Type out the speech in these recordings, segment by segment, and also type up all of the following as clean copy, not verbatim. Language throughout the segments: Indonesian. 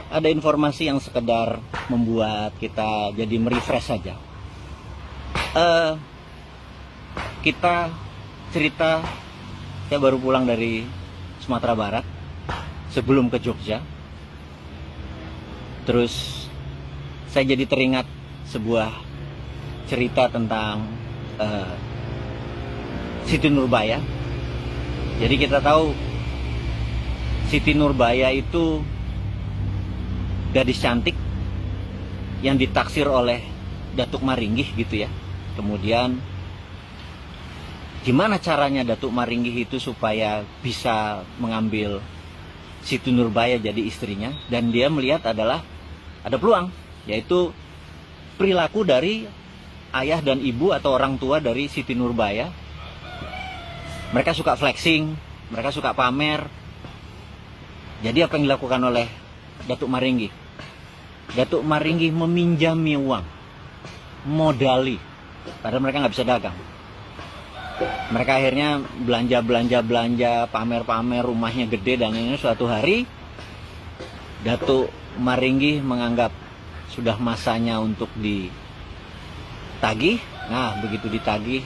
ada informasi yang sekedar membuat kita jadi merefresh saja. Kita cerita, saya baru pulang dari Sumatera Barat sebelum ke Jogja. Terus saya jadi teringat sebuah cerita tentang Siti Nurbaya. Jadi kita tahu Siti Nurbaya itu gadis cantik yang ditaksir oleh Datuk Maringgih gitu ya. Kemudian gimana caranya Datuk Maringgih itu supaya bisa mengambil Siti Nurbaya jadi istrinya, dan dia melihat adalah ada peluang, yaitu perilaku dari ayah dan ibu atau orang tua dari Siti Nurbaya. Mereka suka flexing, mereka suka pamer. Jadi apa yang dilakukan oleh Datuk Maringgih? Datuk Maringgih meminjami uang, modali, padahal mereka nggak bisa dagang. Mereka akhirnya belanja, pamer-pamer, rumahnya gede, dan ini suatu hari Datuk Maringgih menganggap sudah masanya untuk ditagih. Nah, begitu ditagih,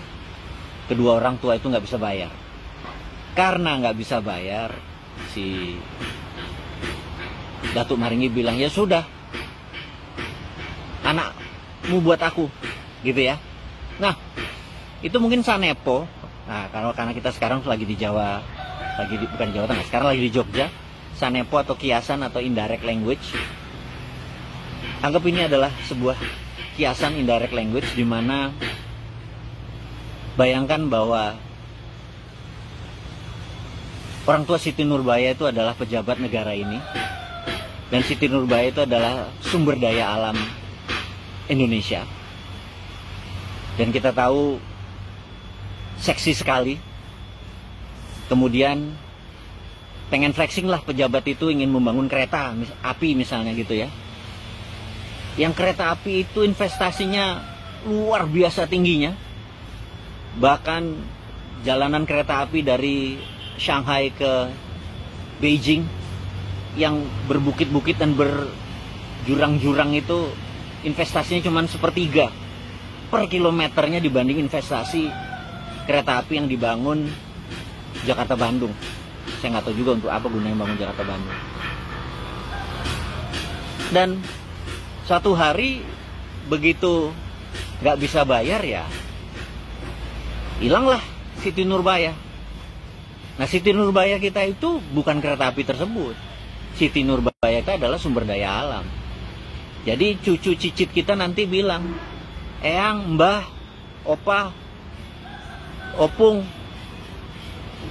kedua orang tua itu nggak bisa bayar. Karena nggak bisa bayar, si Datuk Maringgih bilang, ya sudah, anakmu buat aku, gitu ya. Nah, itu mungkin sanepo. Nah, karena kita sekarang lagi di Jawa, bukan Jawa Tengah, sekarang lagi di Jogja, sanepo atau kiasan atau indirect language. Anggap ini adalah sebuah kiasan indirect language, di mana bayangkan bahwa orang tua Siti Nurbaya itu adalah pejabat negara ini, dan Siti Nurbaya itu adalah sumber daya alam Indonesia. Dan kita tahu seksi sekali. Kemudian pengen flexing lah pejabat itu, ingin membangun kereta api misalnya gitu ya. Yang kereta api itu investasinya luar biasa tingginya. Bahkan jalanan kereta api dari Shanghai ke Beijing yang berbukit-bukit dan berjurang-jurang itu investasinya cuma sepertiga per kilometernya dibanding investasi kereta api yang dibangun Jakarta-Bandung. Saya nggak tahu juga untuk apa gunanya bangun Jakarta-Bandung. Dan suatu hari begitu nggak bisa bayar, ya hilanglah Siti Nurbaya. Nah, Siti Nurbaya kita itu bukan kereta api tersebut. Siti Nurbaya itu adalah sumber daya alam. Jadi cucu cicit kita nanti bilang, eyang, mbah, opa, opung,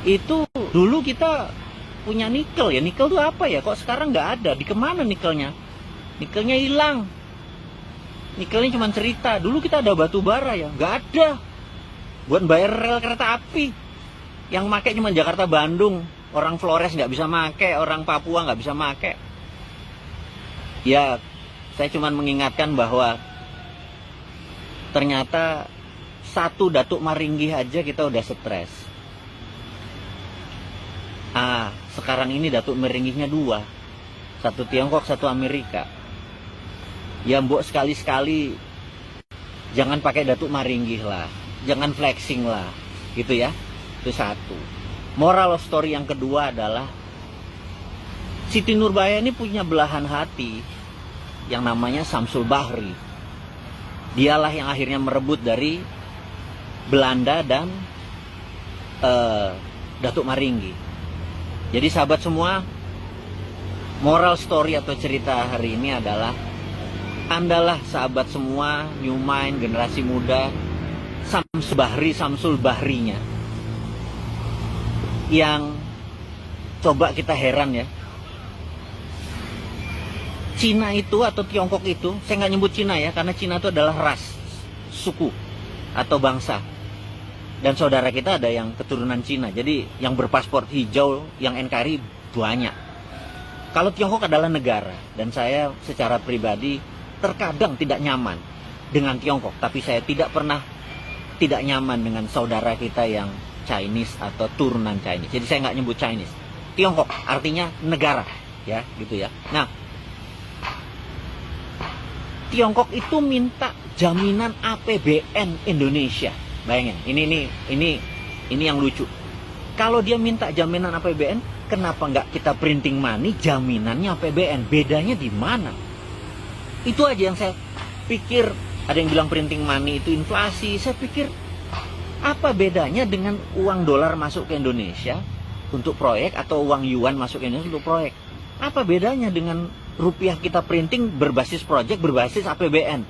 itu dulu kita punya nikel ya. Nikel itu apa ya? Kok sekarang nggak ada? Di kemana nikelnya? Nikelnya hilang. Nikelnya cuma cerita. Dulu kita ada batu bara ya? Nggak ada. Buat bayar rel kereta api. Yang make cuma Jakarta Bandung. Orang Flores nggak bisa make, orang Papua nggak bisa make. Ya, saya cuma mengingatkan bahwa ternyata satu Datuk Maringgih aja kita udah stres. Sekarang ini Datuk Maringgihnya dua. Satu Tiongkok, satu Amerika. Ya mbok sekali-sekali jangan pakai Datuk Maringgih lah. Jangan flexing lah. Gitu ya. Itu satu. Moral of story yang kedua adalah Siti Nurbaya ini punya belahan hati yang namanya Samsul Bahri. Dialah yang akhirnya merebut dari Belanda dan Datuk Maringgih. Jadi sahabat semua, moral story atau cerita hari ini adalah andalah sahabat semua, new mind, generasi muda, Samsul Bahrinya. Yang coba kita heran ya, Cina itu atau Tiongkok itu, saya nggak nyebut Cina ya, karena Cina itu adalah ras, suku atau bangsa. Dan saudara kita ada yang keturunan Cina, jadi yang berpaspor hijau, yang NKRI banyak. Kalau Tiongkok adalah negara, dan saya secara pribadi terkadang tidak nyaman dengan Tiongkok, tapi saya tidak pernah tidak nyaman dengan saudara kita yang Chinese atau turunan Chinese. Jadi saya nggak nyebut Chinese. Tiongkok artinya negara, ya gitu ya. Nah, Tiongkok itu minta jaminan APBN Indonesia. Bayangin, ini yang lucu. Kalau dia minta jaminan APBN, kenapa nggak kita printing money jaminannya APBN? Bedanya di mana? Itu aja yang saya pikir. Ada yang bilang printing money itu inflasi. Saya pikir apa bedanya dengan uang dolar masuk ke Indonesia untuk proyek atau uang yuan masuk ke Indonesia untuk proyek? Apa bedanya dengan rupiah kita printing berbasis proyek, berbasis APBN?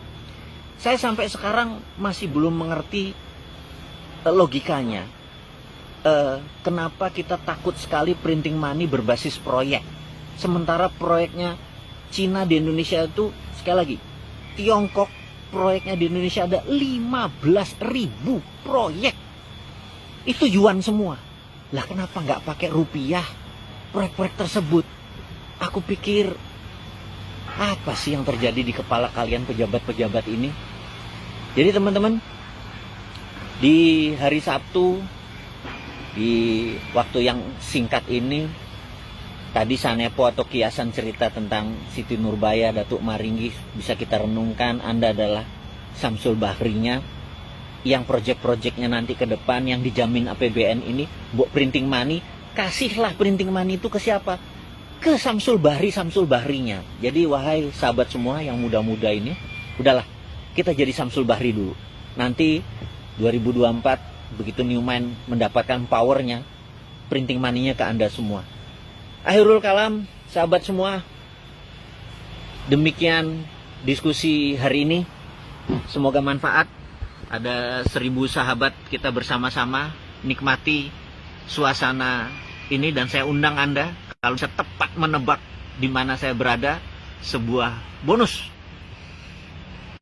Saya sampai sekarang masih belum mengerti logikanya. Kenapa kita takut sekali printing money berbasis proyek? Sementara proyeknya Cina di Indonesia itu, sekali lagi, Tiongkok proyeknya di Indonesia ada 15.000 proyek. Itu yuan semua. Lah kenapa nggak pakai rupiah proyek-proyek tersebut? Aku pikir, apa sih yang terjadi di kepala kalian pejabat-pejabat ini? Jadi teman-teman, di hari Sabtu, di waktu yang singkat ini, tadi Sanepo atau kiasan cerita tentang Siti Nurbaya, Datuk Maringgi bisa kita renungkan. Anda adalah Samsul Bahrinya, yang proyek-proyeknya nanti ke depan yang dijamin APBN ini, buat printing money, kasihlah printing money itu ke siapa? Ke Samsul Bahrinya. Jadi wahai sahabat semua yang muda-muda ini, udahlah, kita jadi Samsul Bahri dulu. Nanti 2024 begitu Newman mendapatkan powernya, printing money-nya ke Anda semua. Akhirul kalam, sahabat semua, demikian diskusi hari ini. Semoga manfaat. Ada 1000 sahabat kita bersama-sama nikmati suasana ini, dan saya undang Anda kalau bisa tepat menebak di mana saya berada, sebuah bonus